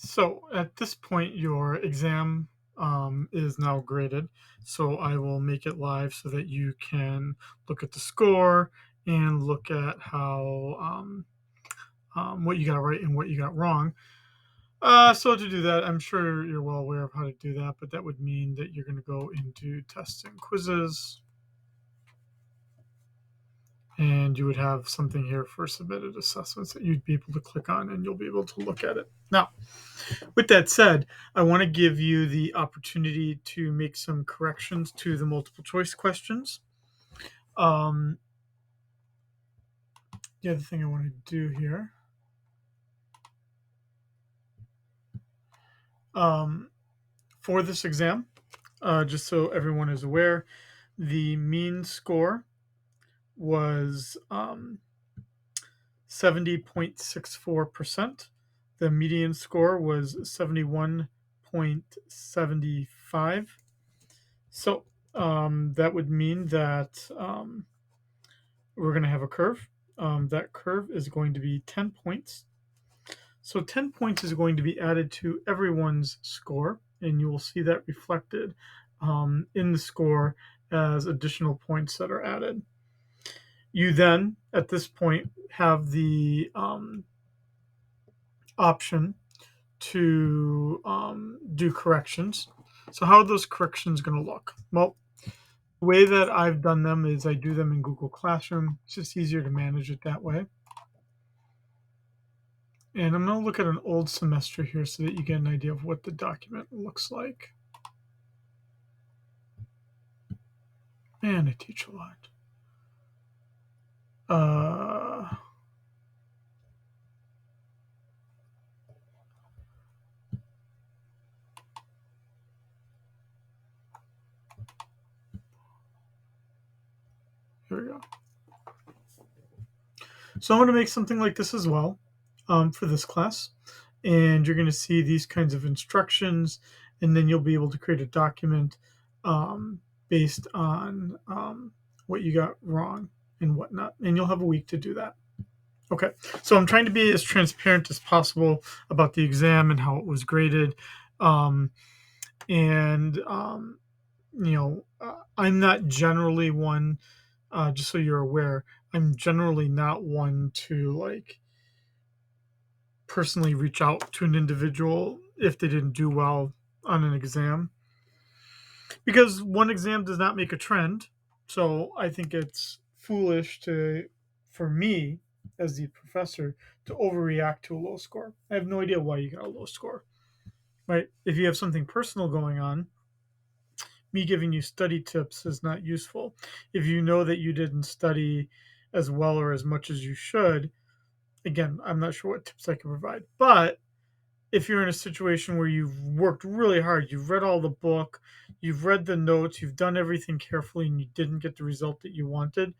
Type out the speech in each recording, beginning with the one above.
So at this point, your exam is now graded. So I will make it live so that you can look at the score and look at how what you got right and what you got wrong. So to do that, I'm sure you're well aware of how to do that, but that would mean that you're going to go into tests and quizzes, and you would have something here for submitted assessments that you'd be able to click on, and you'll be able to look at it. Now, with that said, I want to give you the opportunity to make some corrections to the multiple choice questions. Um, the other thing I want to do here, um, for this exam, just so everyone is aware, the mean score was 70.64%. The median score was 71.75. So that would mean that we're going to have a curve. That curve is going to be 10 points. So 10 points is going to be added to everyone's score, and you will see that reflected in the score as additional points that are added. You then, at this point, have the option to do corrections. So, how are those corrections going to look? Well, the way that I've done them is I do them in Google Classroom. It's just easier to manage it that way. And I'm going to look at an old semester here so that you get an idea of what the document looks like. Man, I teach a lot. Uh, Here we go. So I'm going to make something like this as well for this class. And you're going to see these kinds of instructions, and then you'll be able to create a document um, based on what you got wrong and whatnot. And you'll have a week to do that. Okay, so I'm trying to be as transparent as possible about the exam and how it was graded. Um, and I'm not generally one, just so you're aware, I'm generally not one to like personally reach out to an individual if they didn't do well on an exam, because one exam does not make a trend. So I think it's foolish to, for me as the professor, to overreact to a low score. I have no idea why you got a low score, right? If you have something personal going on, me giving you study tips is not useful. If you know that you didn't study as well or as much as you should, again, I'm not sure what tips I can provide. But if you're in a situation where you've worked really hard, you've read all the book, you've read the notes, you've done everything carefully, and you didn't get the result that you wanted,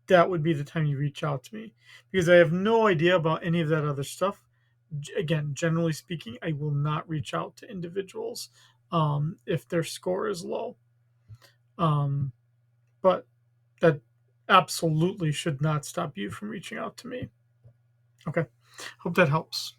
that would be the time you reach out to me, because I have no idea about any of that other stuff. Again, generally speaking, I will not reach out to individuals if their score is low. Um, but that absolutely should not stop you from reaching out to me. Okay. Hope that helps.